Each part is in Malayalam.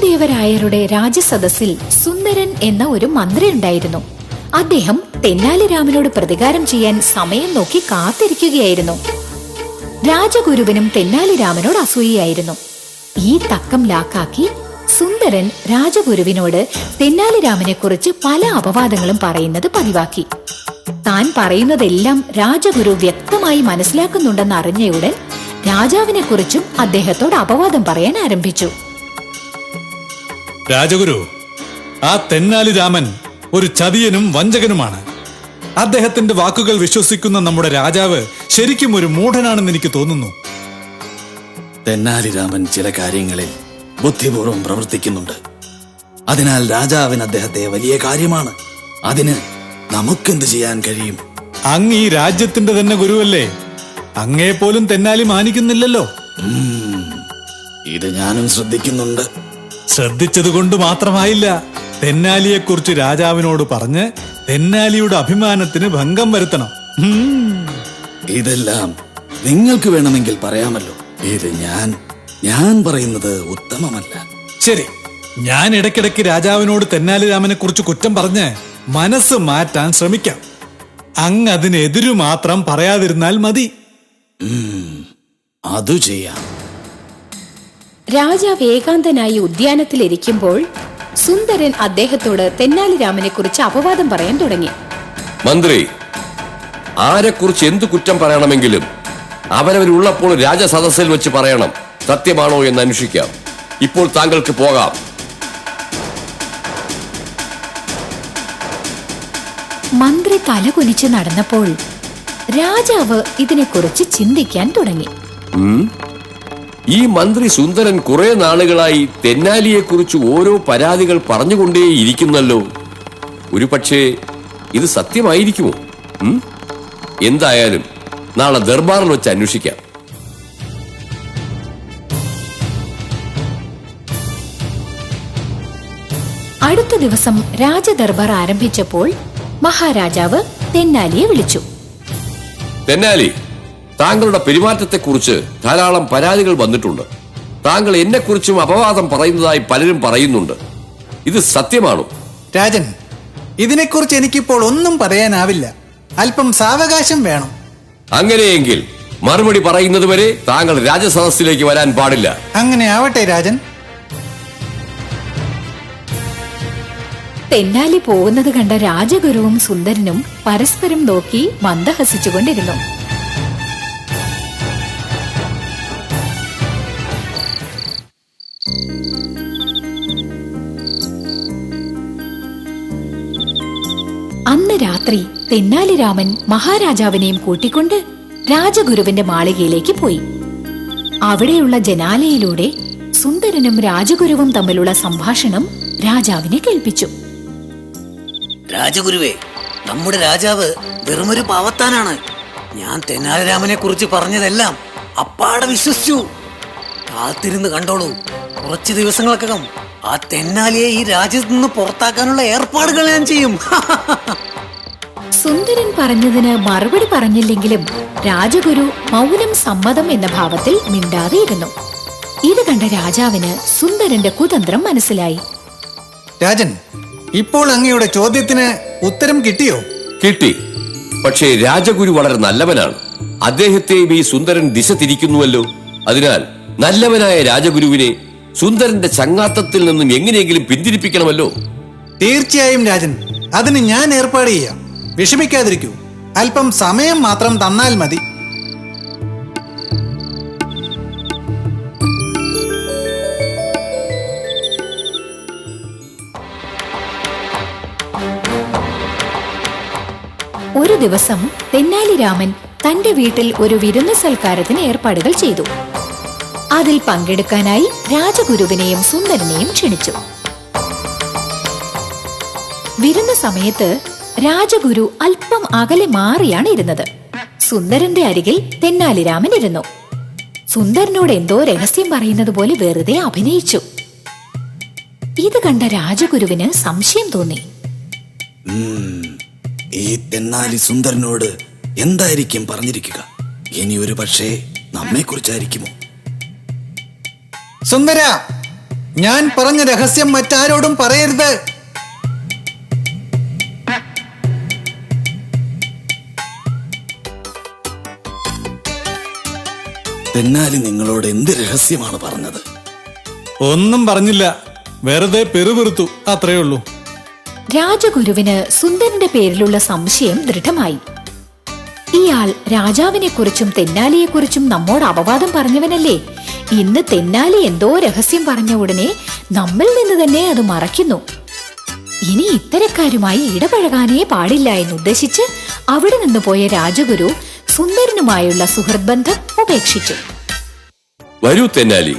കൃഷ്ണദേവരായരുടെ രാജസദസ്സിൽ സുന്ദരൻ എന്ന ഒരു മന്ത്രി ഉണ്ടായിരുന്നു. അദ്ദേഹം തെന്നാലി രാമനോട് പ്രതികാരം ചെയ്യാൻ സമയം നോക്കി കാത്തിരിക്കുകയായിരുന്നു. രാജഗുരുവിനും തെന്നാലി രാമനോട് അസൂയയായിരുന്നു. ഈ തക്കം ലാക്കാക്കി സുന്ദരൻ രാജഗുരുവിനോട് തെന്നാലി രാമനെ കുറിച്ച് പല അപവാദങ്ങളും പറയുന്നത് പതിവാക്കി. താൻ പറയുന്നതെല്ലാം രാജഗുരു വ്യക്തമായി മനസ്സിലാക്കുന്നുണ്ടെന്ന് അറിഞ്ഞയുടൻ രാജാവിനെ കുറിച്ചും അദ്ദേഹത്തോട് അപവാദം പറയാൻ ആരംഭിച്ചു. രാജഗുരു, ആ തെന്നാലി രാമൻ ഒരു ചതിയനും വഞ്ചകനുമാണ്. അദ്ദേഹത്തിന്റെ വാക്കുകൾ വിശ്വസിക്കുന്ന നമ്മുടെ രാജാവ് ശരിക്കും ഒരു മൂഢനാണെന്ന് എനിക്ക് തോന്നുന്നു. തെന്നാലി രാമൻ ചില കാര്യങ്ങളിൽ ബുദ്ധിപൂർവ്വം പ്രവർത്തിക്കുന്നുണ്ട്. അതിനാൽ രാജാവിന് അദ്ദേഹത്തെ വലിയ കാര്യമാണ്. അതിന് നമുക്കെന്ത് ചെയ്യാൻ കഴിയും? അങ്ങ് ഈ രാജ്യത്തിന്റെ തന്നെ ഗുരുവല്ലേ? അങ്ങേ പോലും തെന്നാലി മാനിക്കുന്നില്ലല്ലോ. ഇത് ഞാനും ശ്രദ്ധിക്കുന്നുണ്ട്. ശ്രദ്ധിച്ചതുകൊണ്ട് മാത്രമായില്ല, തെന്നാലിയെ കുറിച്ച് രാജാവിനോട് പറഞ്ഞ് തെന്നാലിയുടെ അഭിമാനത്തിന് ഭംഗം വരുത്തണം. ഇതെല്ലാം നിങ്ങൾക്ക് വേണമെങ്കിൽ പറയാമല്ലോ. ഇത് ഞാൻ പറയുന്നത് ഉത്തമമല്ല. ശരി, ഞാൻ ഇടയ്ക്കിടയ്ക്ക് രാജാവിനോട് തെന്നാലി രാമനെ കുറിച്ച് കുറ്റം പറഞ്ഞ് മനസ്സ് മാറ്റാൻ ശ്രമിക്കാം. അങ്ങ് അതിനെതിരു മാത്രം പറയാതിരുന്നാൽ മതി. അതു ചെയ്യാം. രാജാവ് ഏകാന്തനായി ഉദ്യാനത്തിലിരിക്കുമ്പോൾ സുന്ദരൻ അദ്ദേഹത്തോട് തെന്നാലി രാമനെ കുറിച്ച് അപവാദം പറയാൻ തുടങ്ങി. മന്ത്രി, ആരെക്കുറിച്ച് എന്തു കുറ്റം പറയണമെങ്കിലും അവരവരുള്ളപ്പോൾ രാജസദസ്സിൽ വെച്ച് പറയണം. സത്യമാണോ എന്ന് അന്വേഷിക്കാം. ഇപ്പോൾ താങ്കൾക്ക് പോകാം. മന്ത്രി തലകുനിച്ച് നടന്നപ്പോൾ രാജാവ് ഇതിനെക്കുറിച്ച് ചിന്തിക്കാൻ തുടങ്ങി. ഈ മന്ത്രി സുന്ദരൻ കുറെ നാളുകളായി തെന്നാലിയെ കുറിച്ച് ഓരോ പരാതികൾ പറഞ്ഞുകൊണ്ടേയിരിക്കുന്നല്ലോ. ഒരു പക്ഷേ ഇത് സത്യമായിരിക്കുമോ? എന്തായാലും നാളെ ദർബാറിൽ വെച്ച് അന്വേഷിക്കാം. അടുത്ത ദിവസം രാജദർബാർ ആരംഭിച്ചപ്പോൾ മഹാരാജാവ് തെന്നാലിയെ വിളിച്ചു. തെന്നാലി, താങ്കളുടെ പെരുമാറ്റത്തെക്കുറിച്ച് ധാരാളം പരാതികൾ വന്നിട്ടുണ്ട്. താങ്കൾ എന്നെക്കുറിച്ചും അപവാദം പറയുന്നതായി പലരും പറയുന്നുണ്ട്. ഇത് സത്യമാണോ? രാജൻ, ഇതിനെക്കുറിച്ച് എനിക്കിപ്പോൾ ഒന്നും പറയാനാവില്ല. അല്പം സാവകാശം വേണം. അങ്ങനെയെങ്കിൽ മറുപടി പറയുന്നതുവരെ താങ്കൾ രാജസദസ്സിലേക്ക് വരാൻ പാടില്ല. അങ്ങനെ ആവട്ടെ രാജൻ. തെന്നാലി പോകുന്നത് കണ്ട രാജഗുരുവും സുന്ദരനും പരസ്പരം നോക്കി മന്ദഹസിച്ചുകൊണ്ടിരുന്നു. അന്ന് രാത്രി തെന്നാലി രാമൻ മഹാരാജാവിനെയും കൂട്ടിക്കൊണ്ട് രാജഗുരുവിന്റെ മാളികയിലേക്ക് പോയി. അവിടെയുള്ള ജനാലയിലൂടെ സുന്ദരനും രാജഗുരുവും തമ്മിലുള്ള സംഭാഷണം രാജാവിനെ കേൾപ്പിച്ചു. രാജഗുരുവേ, നമ്മുടെ രാജാവ് വെറുമൊരു പാവത്താനാണ്. ഞാൻ തെന്നാലി രാമനെ കുറിച്ച് പറഞ്ഞതെല്ലാം അപ്പാടെ വിശ്വസിച്ചു. കാത്തിരുന്ന് കണ്ടോളൂ, കുറച്ച് ദിവസങ്ങൾക്കകം ആ തെന്നാലിയെ ഈ രാജ്യത്ത് നിന്ന് പുറത്താക്കാനുള്ള ഏർപ്പാടുകൾ ഞാൻ ചെയ്യും. സുന്ദരൻ പറഞ്ഞതിന് മറുപടി പറഞ്ഞില്ലെങ്കിലും രാജഗുരു മൗനം സമ്മതം എന്ന ഭാവത്തിൽ മിണ്ടാതെയിരുന്നു. ഇത് കണ്ട രാജാവിന് സുന്ദരന്റെ കുതന്ത്രം മനസ്സിലായി. രാജൻ, ഇപ്പോൾ അങ്ങയുടെ ചോദ്യത്തിന് ഉത്തരം കിട്ടിയോ? കിട്ടി. പക്ഷേ രാജഗുരു വളരെ നല്ലവനാണ്. അദ്ദേഹത്തെയും ഈ സുന്ദരൻ ദിശ തിരിക്കുന്നുവല്ലോ. അതിനാൽ നല്ലവനായ രാജഗുരുവിനെ സുന്ദരന്റെ ചങ്ങാത്തത്തിൽ നിന്നും എങ്ങനെയെങ്കിലും പിന്തിരിപ്പിക്കണമല്ലോ. തീർച്ചയായും രാജൻ, അതിന് ഞാൻ ഏർപ്പാട് ചെയ്യാം. വിഷമിക്കാതിരിക്കൂ. അല്പം സമയം മാത്രം തന്നാൽ മതി. ഒരു ദിവസം തെന്നാലി രാമൻ തന്റെ വീട്ടിൽ ഒരു വിരുന്ന് സൽക്കാരത്തിന് ഏർപ്പാടുകൾ ചെയ്തു. അതിൽ പങ്കെടുക്കാനായി രാജഗുരുവിനെയും സുന്ദരനെയും ക്ഷണിച്ചു. വിരുന്ന് സമയത്ത് രാജഗുരു അല്പം അകലെ മാറിയാണ് ഇരുന്നത്. സുന്ദരന്റെ അരികിൽ തെന്നാലി രാമൻ ഇരുന്നു. സുന്ദരനോട് എന്തോ രഹസ്യം പറയുന്നത് പോലെ വെറുതെ അഭിനയിച്ചു. ഇത് കണ്ട രാജഗുരുവിന് സംശയം തോന്നി. ഈ തെന്നാലി സുന്ദരനോട് എന്തായിരിക്കും പറഞ്ഞിരിക്കുക? ഇനി ഒരു പക്ഷേ നമ്മെ കുറിച്ചായിരിക്കുമോ? സുന്ദര, ഞാൻ പറഞ്ഞ രഹസ്യം മറ്റാരോടും പറയരുത്. തെന്നാലി നിങ്ങളോട് എന്ത് രഹസ്യമാണ് പറഞ്ഞത്? ഒന്നും പറഞ്ഞില്ല, വെറുതെ പെറുപിറുത്തു, അത്രേ ഉള്ളൂ. രാജഗുരുവിന് സുന്ദരന്റെ പേരിലുള്ള സംശയം ദൃഢമായി. ഇയാൾ രാജാവിനെ കുറിച്ചും തെന്നാലിയെക്കുറിച്ചും നമ്മോട് അപവാദം പറഞ്ഞവനല്ലേ? ഇന്ന് തെന്നാലി എന്തോ രഹസ്യം പറഞ്ഞ ഉടനെ നമ്മിൽ നിന്ന് തന്നെ അത് മറയ്ക്കുന്നു. ഇനി ഇത്തരക്കാരുമായി ഇടപഴകാനേ പാടില്ല എന്നുദ്ദേശിച്ച് അവിടെ നിന്ന് പോയ രാജഗുരു സുന്ദരനുമായുള്ള സുഹൃത്ത് ബന്ധം ഉപേക്ഷിച്ചു. വരൂ തെന്നാലി,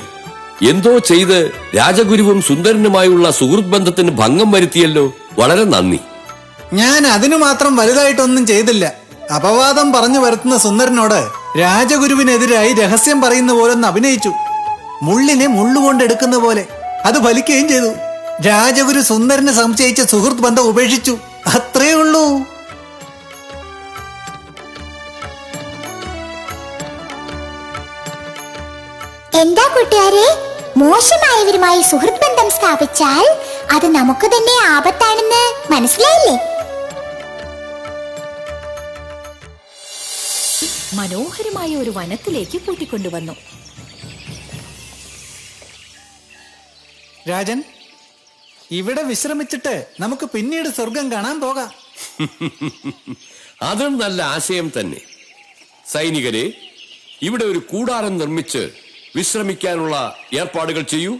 എന്തോ ചെയ്ത് രാജഗുരുവും സുന്ദരനുമായുള്ള സുഹൃത്ത് ബന്ധത്തിന് ഭംഗം വരുത്തിയല്ലോ. വളരെ നന്ദി. ഞാൻ അതിനു മാത്രം വലുതായിട്ടൊന്നും ചെയ്തില്ല. അപവാദം പറഞ്ഞു വരുത്തുന്ന സുന്ദരനോട് രാജഗുരുവിനെതിരായി രഹസ്യം പറയുന്ന പോലൊന്ന് അഭിനയിച്ചു. മുള്ളിനെ മുള്ളുകൊണ്ടെടുക്കുന്ന പോലെ അത് ഫലിക്കുകയും ചെയ്തു. രാജഗുരു സുന്ദരനെ സംശയിച്ച സുഹൃത്ത് ബന്ധം ഉപേക്ഷിച്ചു. അത്രേ ഉള്ളൂ. എന്താ കൂട്ടുകാരെ, മോശമായവരുമായി സുഹൃത്ത് ബന്ധം സ്ഥാപിച്ചാൽ അത് നമുക്ക് തന്നെ ആപത്താണെന്ന് മനസ്സിലായില്ലേ? മനോഹരമായ ഒരു വനത്തിലേക്ക് കൂട്ടിക്കൊണ്ടുവന്നു. രാജൻ, ഇവിടെ വിശ്രമിച്ചിട്ട് നമുക്ക് പിന്നീട് സ്വർഗം കാണാൻ പോകാം. അതും നല്ല ആശയം തന്നെ. സൈനികരെ, ഇവിടെ ഒരു കൂടാരം നിർമ്മിച്ച് വിശ്രമിക്കാനുള്ള ഏർപ്പാടുകൾ ചെയ്യൂ.